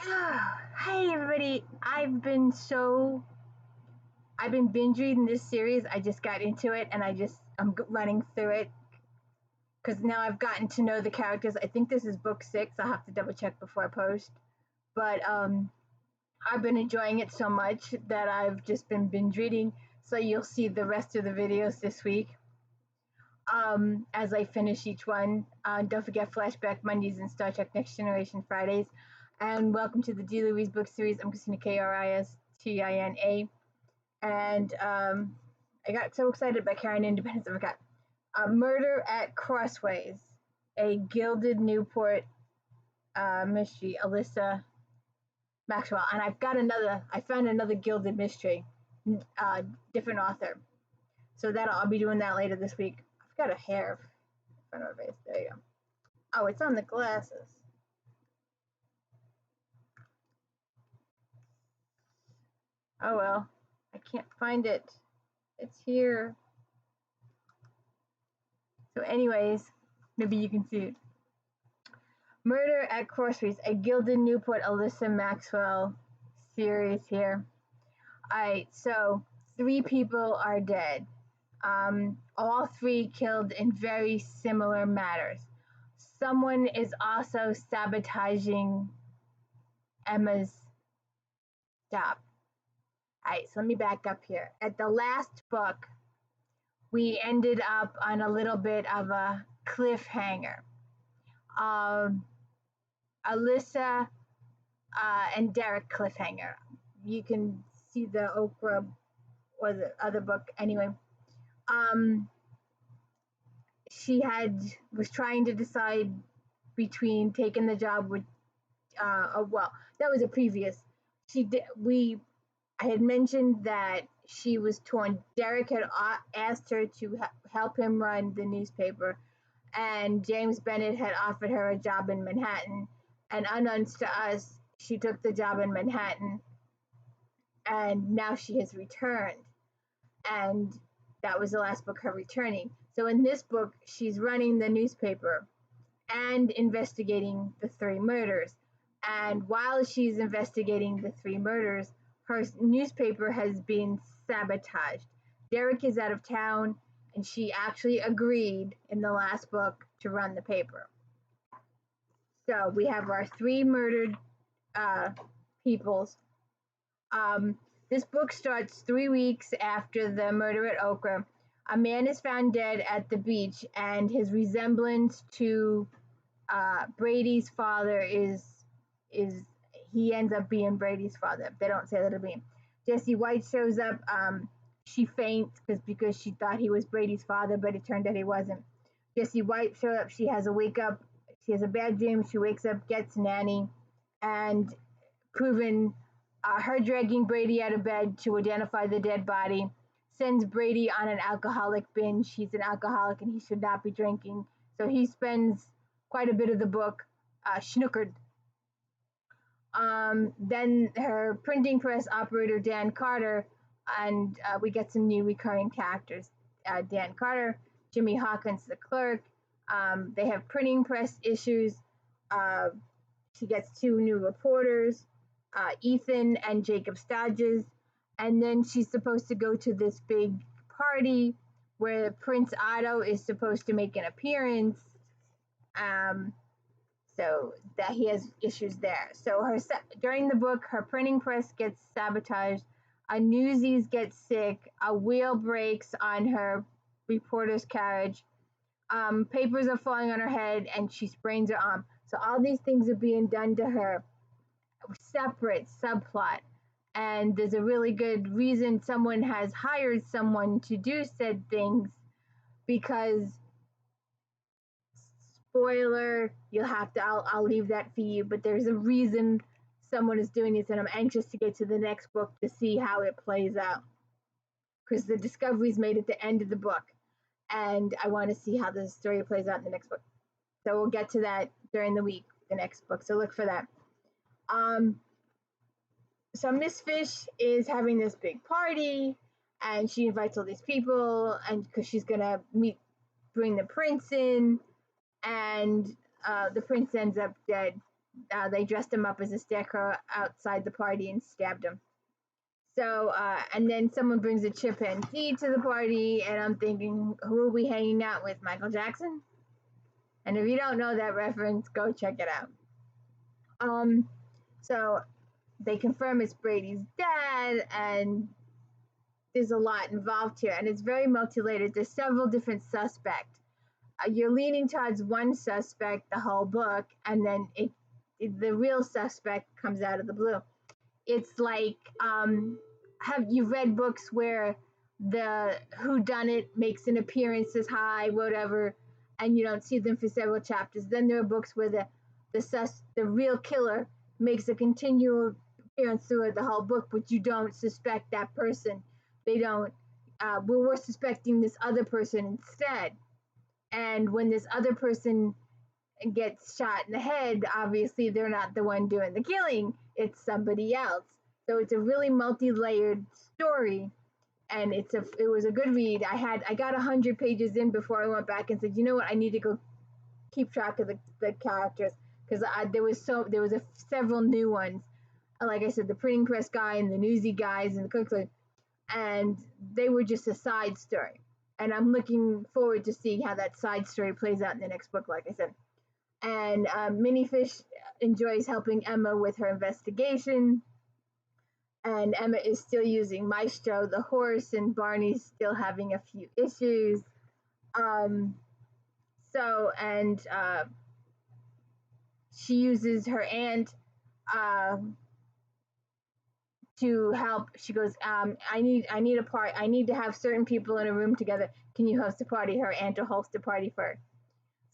Hey everybody, I've been binge reading this series. I just got into it and I'm running through it because now I've gotten to know the characters. I think this is book 6. I'll have to double check before I post. But I've been enjoying it so much that I've just been binge reading. So you'll see the rest of the videos this week as I finish each one. Don't forget Flashback Mondays and Star Trek Next Generation Fridays. And welcome to the D. Louise book series. I'm Christina Kristina. And I got so excited by Karen Independence, I forgot. Murder at Crossways, a Gilded Newport mystery, Alyssa Maxwell. And I found another Gilded mystery, different author. So I'll be doing that later this week. I've got a hair in front of my face. There you go. Oh, it's on the glasses. Oh well, I can't find it. It's here. So anyways, maybe you can see it. Murder at Crossways, a Gilded Newport Alyssa Maxwell series here. Alright, so 3 people are dead. All 3 killed in very similar matters. Someone is also sabotaging Emma's stop. Alright, so let me back up here. At the last book, we ended up on a little bit of a cliffhanger. Alyssa and Derek cliffhanger. You can see the Okra or the other book anyway. She was trying to decide between taking the job with that was a previous. I had mentioned that she was torn. Derek had asked her to help him run the newspaper, and James Bennett had offered her a job in Manhattan. And unbeknownst to us, she took the job in Manhattan, and now she has returned. And that was the last book, her returning. So in this book, she's running the newspaper and investigating the 3 murders. And while she's investigating the 3 murders, her newspaper has been sabotaged. Derek is out of town, and she actually agreed in the last book to run the paper. So we have our 3 murdered peoples. This book starts 3 weeks after the murder at Okra. A man is found dead at the beach, and his resemblance to Brady's father is he ends up being Brady's father. They don't say that it'll be him. Jesse White shows up. She faints because she thought he was Brady's father, but it turned out he wasn't. Jesse White shows up. She has a wake up. She has a bad dream. She wakes up, gets nanny, and proven her dragging Brady out of bed to identify the dead body sends Brady on an alcoholic binge. He's an alcoholic and he should not be drinking. So he spends quite a bit of the book snookered. Then her printing press operator, Dan Carter, and we get some new recurring characters. Dan Carter, Jimmy Hawkins, the clerk. They have printing press issues. She gets 2 new reporters, Ethan and Jacob Stodges. And then she's supposed to go to this big party where Prince Otto is supposed to make an appearance. So that he has issues there. So during the book, her printing press gets sabotaged. A Newsies gets sick. A wheel breaks on her reporter's carriage. Papers are falling on her head, and she sprains her arm. So all these things are being done to her. Separate subplot. And there's a really good reason someone has hired someone to do said things, because spoiler, I'll leave that for you, but there's a reason someone is doing this, and I'm anxious to get to the next book to see how it plays out, because the discovery is made at the end of the book, and I want to see how the story plays out in the next book. So we'll get to that during the week, the next book, so look for that. So Miss Fish is having this big party, and she invites all these people, and because she's gonna bring the prince in, and the prince ends up dead. they dressed him up as a scarecrow outside the party and stabbed him. So, and then someone brings a chimpanzee to the party, and I'm thinking, who are we hanging out with? Michael Jackson? And if you don't know that reference, go check it out. So they confirm it's Brady's dad, and there's a lot involved here, and it's very multi-layered. There's several different suspects. You're leaning towards one suspect the whole book, and then the real suspect comes out of the blue. It's like, have you read books where the whodunit makes an appearance, says hi, whatever, and you don't see them for several chapters? Then there are books where the real killer makes a continual appearance throughout the whole book, but you don't suspect that person. They don't. We're suspecting this other person instead. And when this other person gets shot in the head, obviously they're not the one doing the killing, it's somebody else. So it's a really multi-layered story, and it was a good read. I got 100 pages in before I went back and said, you know what, I need to go keep track of the characters, because there was several new ones. Like I said, the printing press guy and the newsy guys and the cooks, and they were just a side story. And I'm looking forward to seeing how that side story plays out in the next book, like I said. And Minifish enjoys helping Emma with her investigation. And Emma is still using Maestro, the horse, and Barney's still having a few issues. She uses her aunt to help. She goes, I need a party. I need to have certain people in a room together. Can you host a party? Her aunt will host a party for her.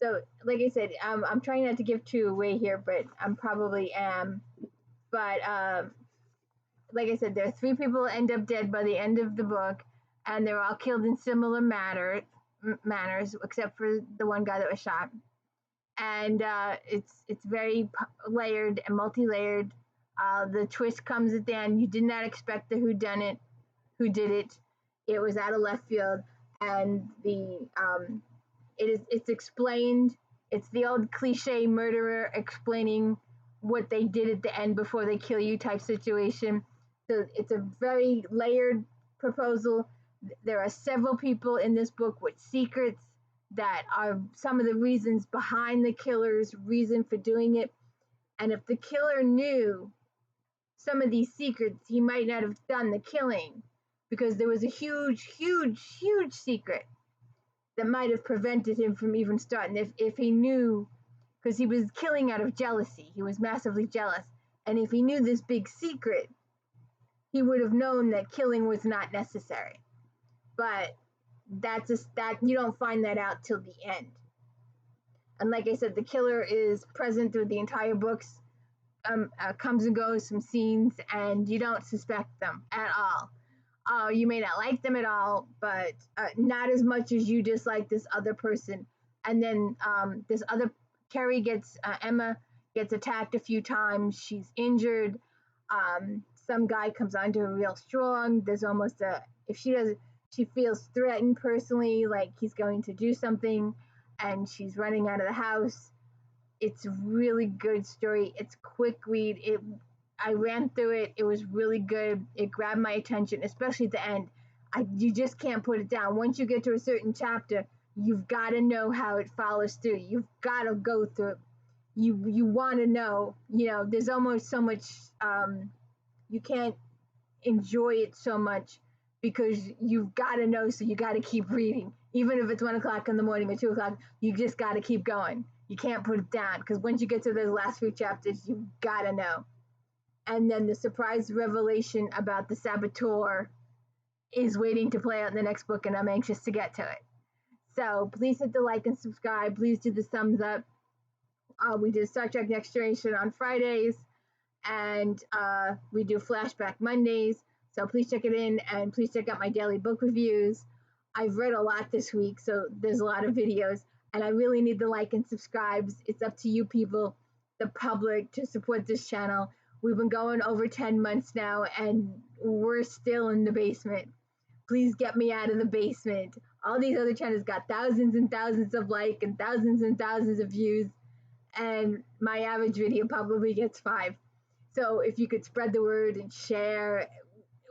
So, like I said, I'm trying not to give too away here, but I'm probably am. But like I said, there are 3 people end up dead by the end of the book, and they're all killed in similar manners, except for the one guy that was shot. And it's very layered and multi-layered. The twist comes at the end. You did not expect the who did it. It was out of left field, and it's explained. It's the old cliche murderer explaining what they did at the end before they kill you type situation. So it's a very layered proposal. There are several people in this book with secrets that are some of the reasons behind the killer's reason for doing it. And if the killer knew some of these secrets, he might not have done the killing, because there was a huge, huge, huge secret that might have prevented him from even starting. If he knew, because he was killing out of jealousy, he was massively jealous. And if he knew this big secret, he would have known that killing was not necessary. But that you don't find that out till the end. And like I said, the killer is present through the entire books, comes and goes from scenes, and you don't suspect them at all. You may not like them at all, but not as much as you dislike this other person. And then this other Emma gets attacked a few times. She's injured. Some guy comes onto her real strong. There's almost she feels threatened personally, like he's going to do something, and she's running out of the house. It's a really good story. It's quick read. I ran through it. It was really good. It grabbed my attention, especially at the end. You just can't put it down. Once you get to a certain chapter, you've got to know how it follows through. You've got to go through. You want to know. There's almost so much. You can't enjoy it so much because you've got to know. So you got to keep reading, even if it's 1 o'clock in the morning or 2 o'clock. You just got to keep going. You can't put it down, because once you get to those last few chapters, you've got to know. And then the surprise revelation about the saboteur is waiting to play out in the next book, and I'm anxious to get to it. So please hit the like and subscribe. Please do the thumbs up. We do Star Trek Next Generation on Fridays, and we do Flashback Mondays. So please check it in, and please check out my daily book reviews. I've read a lot this week, so there's a lot of videos, and I really need the like and subscribes. It's up to you people, the public, to support this channel. We've been going over 10 months now, and we're still in the basement. Please get me out of the basement. All these other channels got thousands and thousands of likes and thousands of views, and my average video probably gets 5. So if you could spread the word and share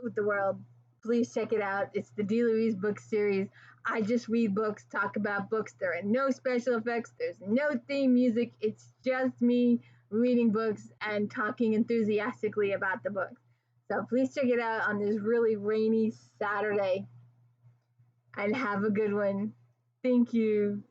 with the world, please check it out. It's the D. Louise book series. I just read books, talk about books. There are no special effects, there's no theme music. It's just me reading books and talking enthusiastically about the books. So please check it out on this really rainy Saturday and have a good one. Thank you.